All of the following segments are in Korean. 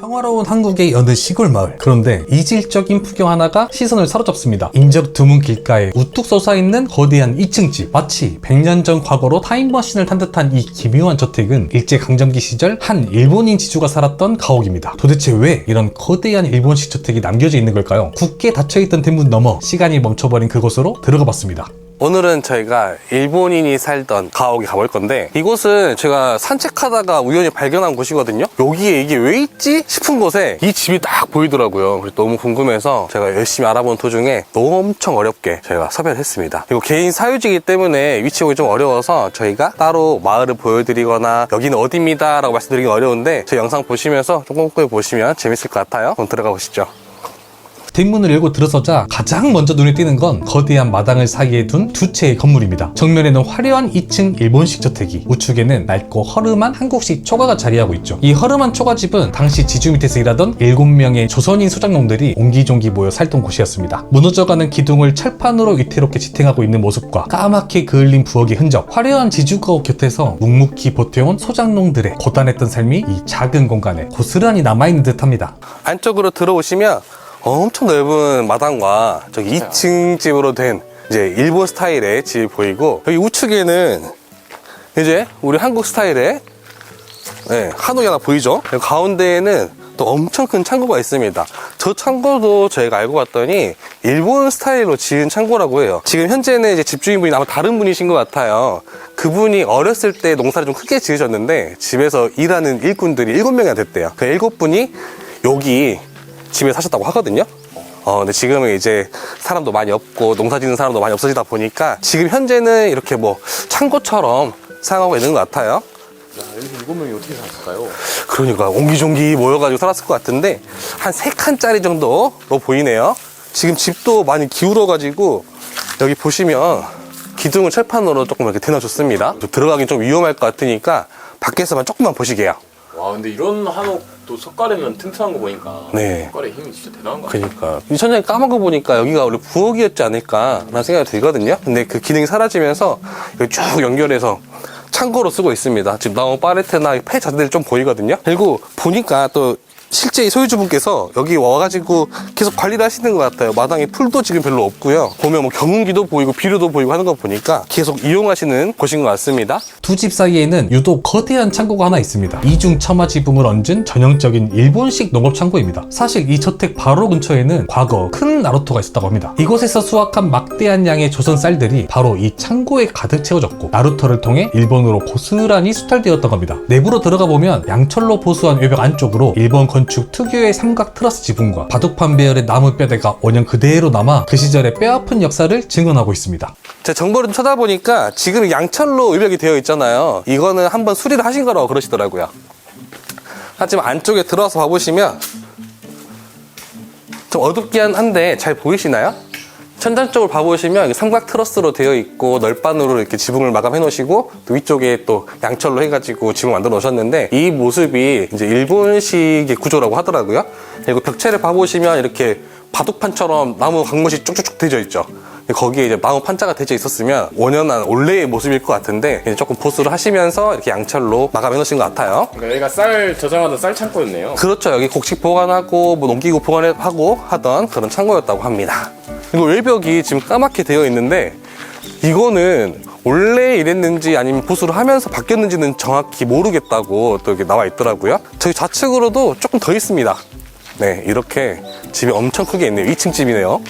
평화로운 한국의 어느 시골 마을. 그런데 이질적인 풍경 하나가 시선을 사로잡습니다. 인적 드문 길가에 우뚝 솟아있는 거대한 2층 집. 마치 100년 전 과거로 타임머신을 탄 듯한 이 기묘한 저택은 일제강점기 시절 한 일본인 지주가 살았던 가옥입니다. 도대체 왜 이런 거대한 일본식 저택이 남겨져 있는 걸까요? 굳게 닫혀있던 대문 너머 시간이 멈춰버린 그곳으로 들어가 봤습니다. 오늘은 저희가 일본인이 살던 가옥에 가볼 건데, 이곳은 제가 산책하다가 우연히 발견한 곳이거든요. 여기에 이게 왜 있지 싶은 곳에 이 집이 딱 보이더라고요. 그래서 너무 궁금해서 제가 열심히 알아본 도중에 엄청 어렵게 저희가 섭외를 했습니다. 그리고 개인 사유지이기 때문에 위치가 좀 어려워서 저희가 따로 마을을 보여드리거나 여기는 어디입니다 라고 말씀드리기 어려운데, 제 영상 보시면서 좀 꼼꼼히 보시면 재밌을 것 같아요. 그럼 들어가 보시죠. 뒷문을 열고 들어서자 가장 먼저 눈에 띄는 건 거대한 마당을 사이에 둔 두 채의 건물입니다. 정면에는 화려한 2층 일본식 저택이, 우측에는 낡고 허름한 한국식 초가가 자리하고 있죠. 이 허름한 초가집은 당시 지주 밑에서 일하던 7명의 조선인 소작농들이 옹기종기 모여 살던 곳이었습니다. 무너져가는 기둥을 철판으로 위태롭게 지탱하고 있는 모습과 까맣게 그을린 부엌의 흔적, 화려한 지주가옥 곁에서 묵묵히 버텨온 소작농들의 고단했던 삶이 이 작은 공간에 고스란히 남아있는 듯합니다. 안쪽으로 들어오시면 엄청 넓은 마당과 저기 2층 집으로 된 이제 일본 스타일의 집이 보이고, 여기 우측에는 이제 우리 한국 스타일의 한옥이 하나 보이죠? 여기 가운데에는 또 엄청 큰 창고가 있습니다. 저 창고도 저희가 알고 봤더니 일본 스타일로 지은 창고라고 해요. 지금 현재는 이제 집주인분이 아마 다른 분이신 것 같아요. 그분이 어렸을 때 농사를 좀 크게 지으셨는데 집에서 일하는 일꾼들이 7명이나 됐대요. 그 7분이 여기 집에 사셨다고 하거든요. 근데 지금은 이제 사람도 많이 없고 농사 짓는 사람도 많이 없어지다 보니까 지금 현재는 이렇게 뭐 창고처럼 사용하고 있는 것 같아요. 야, 여기서 7명이 어떻게 살았을까요? 그러니까 옹기종기 모여가지고 살았을 것 같은데 한 3칸짜리 정도로 보이네요. 지금 집도 많이 기울어가지고 여기 보시면 기둥을 철판으로 조금 이렇게 대놔줬습니다. 들어가긴 좀 위험할 것 같으니까 밖에서만 조금만 보시게요. 와, 근데 이런 한옥도 석가래면 튼튼한 거 보니까 네. 석가래 힘이 진짜 대단한 거 같아요. 그러니까 이 천장에 까만 거 보니까 여기가 원래 부엌이었지 않을까라는 생각이 들거든요. 근데 그 기능이 사라지면서 여기 쭉 연결해서 창고로 쓰고 있습니다. 지금 나무 파레트나 폐 자재들이 좀 보이거든요. 그리고 보니까 또 실제 이 소유주분께서 여기 와가지고 계속 관리를 하시는 것 같아요. 마당에 풀도 지금 별로 없고요. 보면 뭐 경운기도 보이고 비료도 보이고 하는 거 보니까 계속 이용하시는 곳인 것 같습니다. 두 집 사이에는 유독 거대한 창고가 하나 있습니다. 이중 처마 지붕을 얹은 전형적인 일본식 농업 창고입니다. 사실 이 저택 바로 근처에는 과거 큰 나루토가 있었다고 합니다. 이곳에서 수확한 막대한 양의 조선 쌀들이 바로 이 창고에 가득 채워졌고 나루토를 통해 일본으로 고스란히 수탈되었던 겁니다. 내부로 들어가 보면 양철로 보수한 외벽 안쪽으로 일본 건축 특유의 삼각 트러스 지붕과 바둑판 배열의 나무 뼈대가 원형 그대로 남아 그 시절의 뼈아픈 역사를 증언하고 있습니다. 제가 정보를 좀 찾아보니까 지금 양철로 외벽이 되어 있잖아요. 이거는 한번 수리를 하신 거라고 그러시더라고요. 하지만 안쪽에 들어와서 봐보시면 좀 어둡긴 한데 잘 보이시나요? 천장 쪽을 봐보시면 삼각 트러스로 되어 있고 널판으로 이렇게 지붕을 마감해 놓으시고 또 위쪽에 또 양철로 해가지고 지붕 만들어 놓으셨는데, 이 모습이 이제 일본식의 구조라고 하더라고요. 그리고 벽체를 봐보시면 이렇게 바둑판처럼 나무 강못이 쭉쭉쭉 되어 있죠. 거기에 이제 나무 판자가 되어 있었으면 원연한 원래의 모습일 것 같은데 이제 조금 보수를 하시면서 이렇게 양철로 마감해 놓으신 것 같아요. 그러니까 여기가 쌀 저장하던 쌀 창고였네요. 그렇죠. 여기 곡식 보관하고 뭐 농기구 보관하고 하던 그런 창고였다고 합니다. 그리고 외벽이 지금 까맣게 되어 있는데 이거는 원래 이랬는지 아니면 보수를 하면서 바뀌었는지는 정확히 모르겠다고 또 이렇게 나와 있더라고요. 저희 좌측으로도 조금 더 있습니다. 네, 이렇게 집이 엄청 크게 있네요. 2층 집이네요.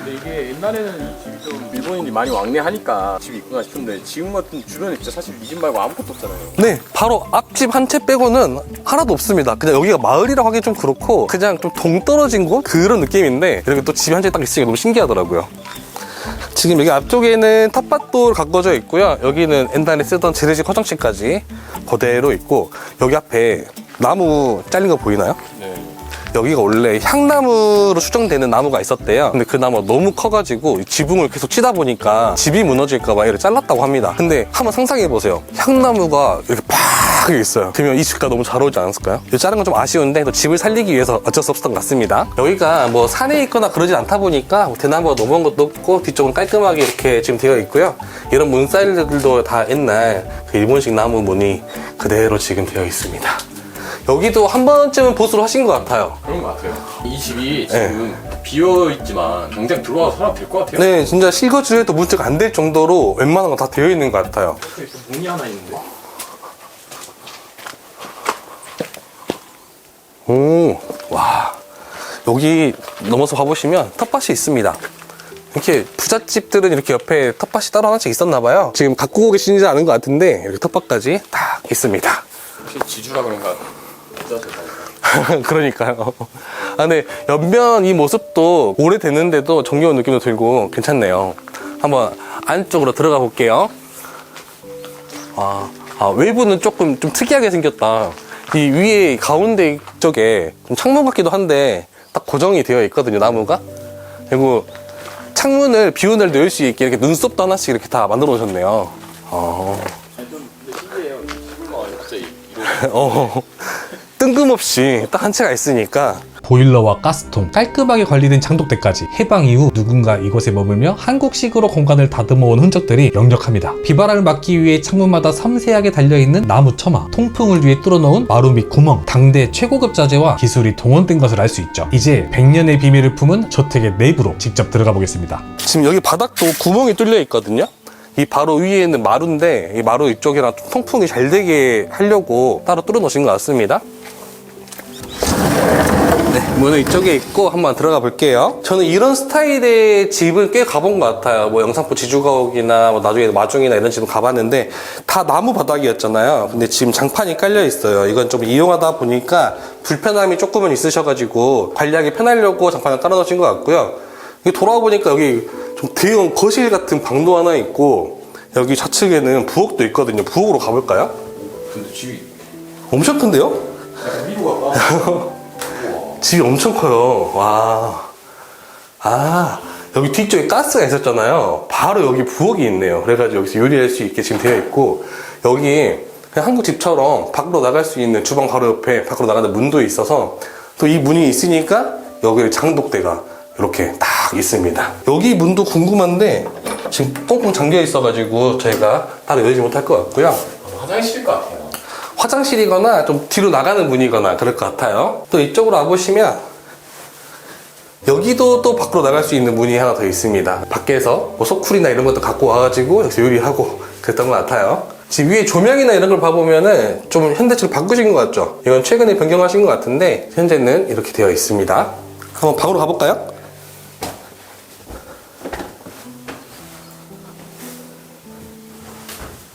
근데 이게 옛날에는 이 집이 좀 일본인이 많이 왕래하니까 집이 있구나 싶은데 지금 같은 주변에 진짜 사실 이 집 말고 아무것도 없잖아요. 네, 바로 앞집 한 채 빼고는 하나도 없습니다. 그냥 여기가 마을이라고 하기 좀 그렇고 그냥 좀 동떨어진 곳? 그런 느낌인데 이렇게 또 집이 한 채 딱 있으니까 너무 신기하더라고요. 지금 여기 앞쪽에는 텃밭도 가꿔져 있고요. 여기는 옛날에 쓰던 재래식 화장실까지 그대로 있고, 여기 앞에 나무 잘린 거 보이나요? 네. 여기가 원래 향나무로 추정되는 나무가 있었대요. 근데 그 나무가 너무 커가지고 지붕을 계속 치다 보니까 집이 무너질까봐 이를 잘랐다고 합니다. 근데 한번 상상해보세요. 향나무가 이렇게 팍 있어요. 그러면 이 집과 너무 잘 어울리지 않았을까요? 이 자른 건 좀 아쉬운데 또 집을 살리기 위해서 어쩔 수 없었던 것 같습니다. 여기가 뭐 산에 있거나 그러진 않다 보니까 뭐 대나무가 넘어온 것도 없고 뒤쪽은 깔끔하게 이렇게 지금 되어 있고요. 이런 문사일들도 다 옛날 그 일본식 나무 무늬 그대로 지금 되어 있습니다. 여기도 한 번쯤은 보수를 하신 것 같아요. 그런 것 같아요. 이 집이 지금 비어있지만 당장 들어와서 살아도 될 것 같아요. 네, 진짜 실거주해도 문제가 안 될 정도로 웬만한 거 다 되어 있는 것 같아요. 또 문이 하나 있는데. 오, 와. 여기 넘어서 가보시면 텃밭이 있습니다. 이렇게 부잣집들은 이렇게 옆에 텃밭이 따로 하나씩 있었나 봐요. 지금 갖고 계시지 않은 것 같은데 이렇게 텃밭까지 딱 있습니다. 혹시 지주라 그런가? 그러니까요. 아, 근데 옆면 이 모습도 오래됐는데도 정겨운 느낌도 들고 괜찮네요. 한번 안쪽으로 들어가 볼게요. 외부는 조금 좀 특이하게 생겼다. 이 위에 가운데 쪽에 좀 창문 같기도 한데 딱 고정이 되어 있거든요, 나무가. 그리고 창문을 비 오는 날 넣을 수 있게 이렇게 눈썹도 하나씩 이렇게 다 만들어 오셨네요. 좀 근데 신기해요. 시골마을 갑자기 이런. 뜬금없이 딱 한 채가 있으니까. 보일러와 가스통, 깔끔하게 관리된 장독대까지 해방 이후 누군가 이곳에 머물며 한국식으로 공간을 다듬어온 흔적들이 역력합니다. 비바람을 막기 위해 창문마다 섬세하게 달려있는 나무 처마, 통풍을 위해 뚫어놓은 마루 및 구멍, 당대 최고급 자재와 기술이 동원된 것을 알 수 있죠. 이제 100년의 비밀을 품은 저택의 내부로 직접 들어가 보겠습니다. 지금 여기 바닥도 구멍이 뚫려 있거든요. 이 바로 위에 있는 마루인데 이 마루 이쪽이랑 통풍이 잘 되게 하려고 따로 뚫어 놓으신 것 같습니다. 네, 문은 이쪽에 있고 한번 들어가 볼게요. 저는 이런 스타일의 집을 꽤 가본 것 같아요. 뭐 영산포 지주가옥이나 뭐 나중에 마중이나 이런 집은 가봤는데 다 나무 바닥이었잖아요. 근데 지금 장판이 깔려 있어요. 이건 좀 이용하다 보니까 불편함이 조금은 있으셔가지고 관리하기 편하려고 장판을 깔아 놓으신 것 같고요. 여기 돌아와 보니까 여기 좀 대형 거실 같은 방도 하나 있고 여기 좌측에는 부엌도 있거든요. 부엌으로 가볼까요? 근데 집이 엄청 큰데요? 약간 미국 같다. 집이 엄청 커요. 와. 여기 뒤쪽에 가스가 있었잖아요. 바로 여기 부엌이 있네요. 그래가지고 여기서 요리할 수 있게 지금 되어 있고, 여기 그냥 한국 집처럼 밖으로 나갈 수 있는 주방 바로 옆에 밖으로 나가는 문도 있어서, 또 이 문이 있으니까 여기 장독대가 이렇게 딱 있습니다. 여기 문도 궁금한데, 지금 꽁꽁 잠겨 있어가지고 저희가 따로 열지 못할 것 같고요. 화장실일 것 같아요. 화장실이거나 좀 뒤로 나가는 문이거나 그럴 것 같아요. 또 이쪽으로 와보시면 여기도 또 밖으로 나갈 수 있는 문이 하나 더 있습니다. 밖에서 뭐 소쿠리나 이런 것도 갖고 와가지고 여기서 요리하고 그랬던 것 같아요. 지금 위에 조명이나 이런 걸 봐보면은 좀 현대처럼 바꾸신 것 같죠? 이건 최근에 변경하신 것 같은데 현재는 이렇게 되어 있습니다. 한번 방으로 가볼까요?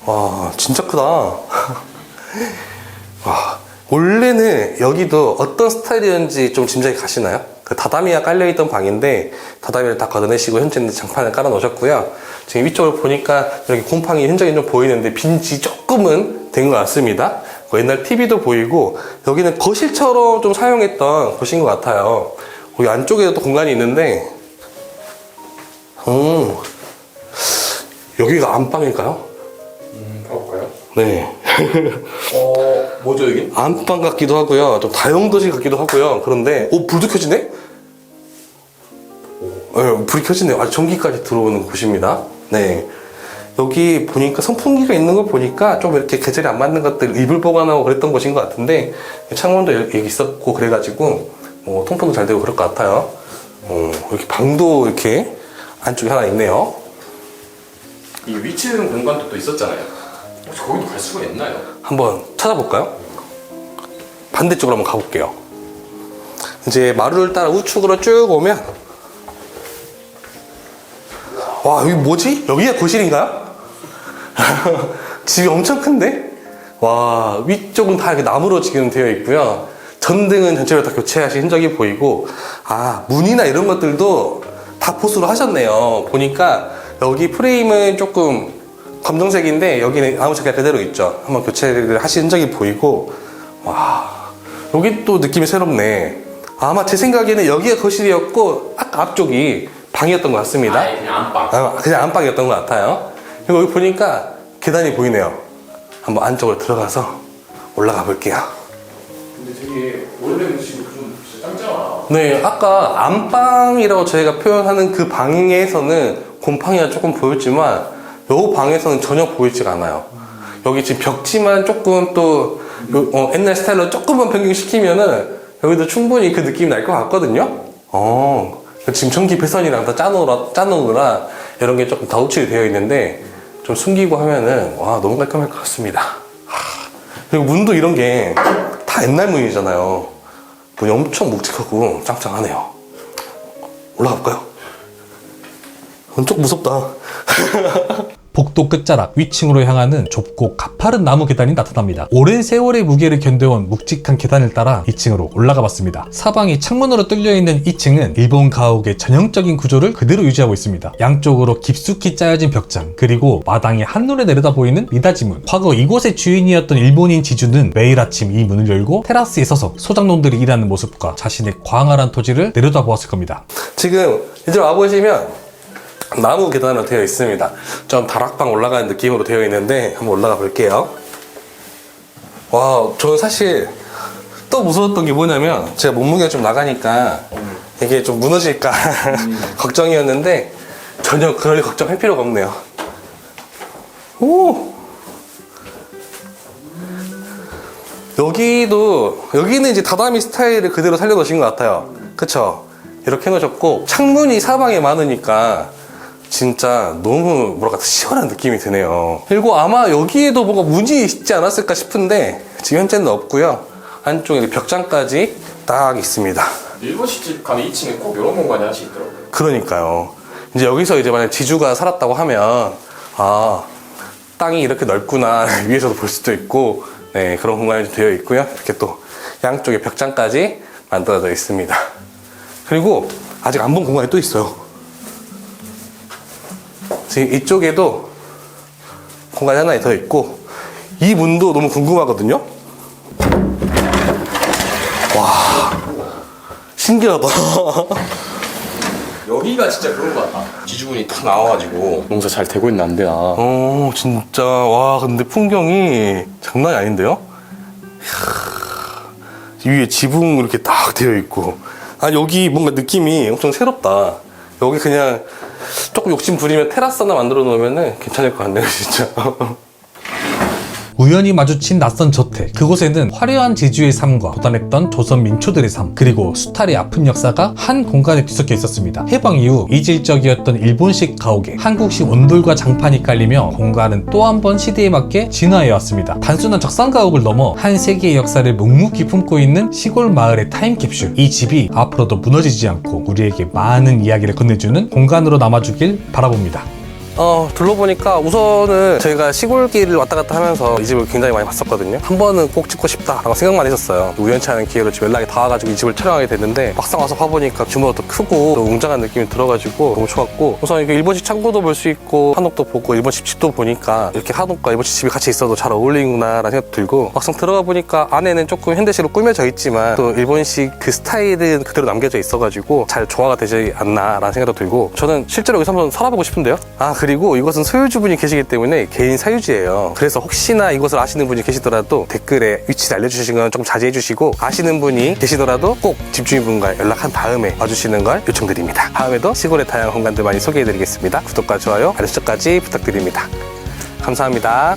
와, 진짜 크다. 와, 원래는 여기도 어떤 스타일이었는지 좀 짐작이 가시나요? 그 다다미가 깔려있던 방인데 다다미를 다 걷어내시고 현재는 장판을 깔아 놓으셨고요. 지금 위쪽을 보니까 여기 곰팡이 흔적이 좀 보이는데 빈지 조금은 된 것 같습니다. 옛날 TV도 보이고 여기는 거실처럼 좀 사용했던 곳인 것 같아요. 여기 안쪽에도 또 공간이 있는데 여기가 안방일까요? 가볼까요? 네. 뭐죠 여기? 안방 같기도 하고요. 좀 다용도실 같기도 하고요. 그런데, 불도 켜지네? 네, 불이 켜지네요. 아주 전기까지 들어오는 곳입니다. 네. 여기 보니까 선풍기가 있는 거 보니까 좀 이렇게 계절이 안 맞는 것들 이불 보관하고 그랬던 곳인 것 같은데, 창문도 여기 있었고, 그래가지고, 통풍도 잘 되고 그럴 것 같아요. 이렇게 방도 이렇게 안쪽에 하나 있네요. 이 위치는 공간도 또 있었잖아요. 혹시 거기도 갈 수가 있나요? 한번 찾아볼까요? 반대쪽으로 한번 가볼게요. 이제 마루를 따라 우측으로 쭉 오면 와, 여기 뭐지? 여기가 거실인가요? 집이 엄청 큰데? 와, 위쪽은 다 이렇게 나무로 지금 되어 있고요. 전등은 전체로 다 교체하신 흔적이 보이고, 문이나 이런 것들도 다 보수를 하셨네요. 보니까 여기 프레임은 조금 검정색인데 여기는 아무 색깔 그대로 있죠. 한번 교체를 하신 흔적이 보이고, 와, 여기 또 느낌이 새롭네. 아마 제 생각에는 여기가 거실이었고 아까 앞쪽이 방이었던 것 같습니다. 그냥 안방. 그냥 안방이었던 것 같아요. 그리고 여기 보니까 계단이 보이네요. 한번 안쪽으로 들어가서 올라가 볼게요. 근데 되게 오래된 집이 좀 진짜 짱짱하다. 네, 아까 안방이라고 저희가 표현하는 그 방에서는 곰팡이가 조금 보였지만 이 방에서는 전혀 보이지가 않아요. 여기 지금 벽지만 조금 또 옛날 스타일로 조금만 변경시키면은 여기도 충분히 그 느낌이 날 것 같거든요. 지금 전기 배선이랑 다 짜놓으라 이런 게 조금 다 우측이 되어 있는데 좀 숨기고 하면은 와 너무 깔끔할 것 같습니다. 그리고 문도 이런 게 다 옛날 문이잖아요. 문이 엄청 묵직하고 짱짱하네요. 올라가 볼까요? 좀 무섭다. 복도 끝자락 위층으로 향하는 좁고 가파른 나무 계단이 나타납니다. 오랜 세월의 무게를 견뎌온 묵직한 계단을 따라 2층으로 올라가 봤습니다. 사방이 창문으로 뚫려있는 2층은 일본 가옥의 전형적인 구조를 그대로 유지하고 있습니다. 양쪽으로 깊숙이 짜여진 벽장, 그리고 마당에 한눈에 내려다 보이는 미닫이문. 과거 이곳의 주인이었던 일본인 지주는 매일 아침 이 문을 열고 테라스에 서서 소장농들이 일하는 모습과 자신의 광활한 토지를 내려다 보았을 겁니다. 지금 이제 와보시면 나무 계단으로 되어 있습니다. 좀 다락방 올라가는 느낌으로 되어 있는데 한번 올라가 볼게요. 와, 저는 사실 또 무서웠던 게 뭐냐면 제가 몸무게가 좀 나가니까 이게 좀 무너질까 걱정이었는데 전혀 그럴 걱정할 필요가 없네요. 오! 여기는 이제 다다미 스타일을 그대로 살려놓으신 것 같아요. 그쵸? 이렇게 해놓으셨고 창문이 사방에 많으니까 진짜 너무 뭐랄까 시원한 느낌이 드네요. 그리고 아마 여기에도 뭔가 문이 있지 않았을까 싶은데 지금 현재는 없고요. 안쪽에 벽장까지 딱 있습니다. 일본식 집 가면 2층에 꼭 이런 공간이 하나씩 있더라고요. 그러니까요. 이제 여기서 이제 만약 지주가 살았다고 하면 땅이 이렇게 넓구나 위에서도 볼 수도 있고 네, 그런 공간이 되어 있고요. 이렇게 또 양쪽에 벽장까지 만들어져 있습니다. 그리고 아직 안 본 공간이 또 있어요. 지금 이쪽에도 공간이 하나 더 있고 이 문도 너무 궁금하거든요. 와, 신기하다. 여기가 진짜 그런 거 같아. 지주분이 딱 나와가지고 농사 잘 되고 있나 안 되나. 진짜 와 근데 풍경이 장난이 아닌데요? 이야, 위에 지붕 이렇게 딱 되어 있고 여기 뭔가 느낌이 엄청 새롭다. 여기 그냥 조금 욕심 부리면 테라스 하나 만들어 놓으면 괜찮을 것 같네요 진짜. 우연히 마주친 낯선 저택, 그곳에는 화려한 지주의 삶과 도단했던 조선 민초들의 삶, 그리고 수탈의 아픈 역사가 한 공간에 뒤섞여 있었습니다. 해방 이후 이질적이었던 일본식 가옥에 한국식 온돌과 장판이 깔리며 공간은 또 한 번 시대에 맞게 진화해왔습니다. 단순한 적상 가옥을 넘어 한 세계의 역사를 묵묵히 품고 있는 시골 마을의 타임캡슐. 이 집이 앞으로도 무너지지 않고 우리에게 많은 이야기를 건네주는 공간으로 남아주길 바라봅니다. 둘러보니까 우선은 저희가 시골길을 왔다 갔다 하면서 이 집을 굉장히 많이 봤었거든요. 한 번은 꼭 찍고 싶다라고 생각만 했었어요. 우연치 않은 기회로 지금 연락이 닿아가지고 이 집을 촬영하게 됐는데 막상 와서 봐보니까 규모가 더 크고 또 웅장한 느낌이 들어가지고 너무 좋았고, 우선 이게 일본식 창고도 볼 수 있고 한옥도 보고 일본식 집도 보니까 이렇게 한옥과 일본식 집이 같이 있어도 잘 어울리는구나 라는 생각도 들고, 막상 들어가 보니까 안에는 조금 현대식으로 꾸며져 있지만 또 일본식 그 스타일은 그대로 남겨져 있어가지고 잘 조화가 되지 않나 라는 생각도 들고, 저는 실제로 여기서 한번 살아보고 싶은데요. 그리고 이것은 소유주분이 계시기 때문에 개인 사유지예요. 그래서 혹시나 이것을 아시는 분이 계시더라도 댓글에 위치를 알려주시는 건 조금 자제해 주시고, 아시는 분이 계시더라도 꼭 집주인분과 연락한 다음에 와주시는 걸 요청드립니다. 다음에도 시골의 다양한 공간들 많이 소개해 드리겠습니다. 구독과 좋아요, 알림 설정까지 부탁드립니다. 감사합니다.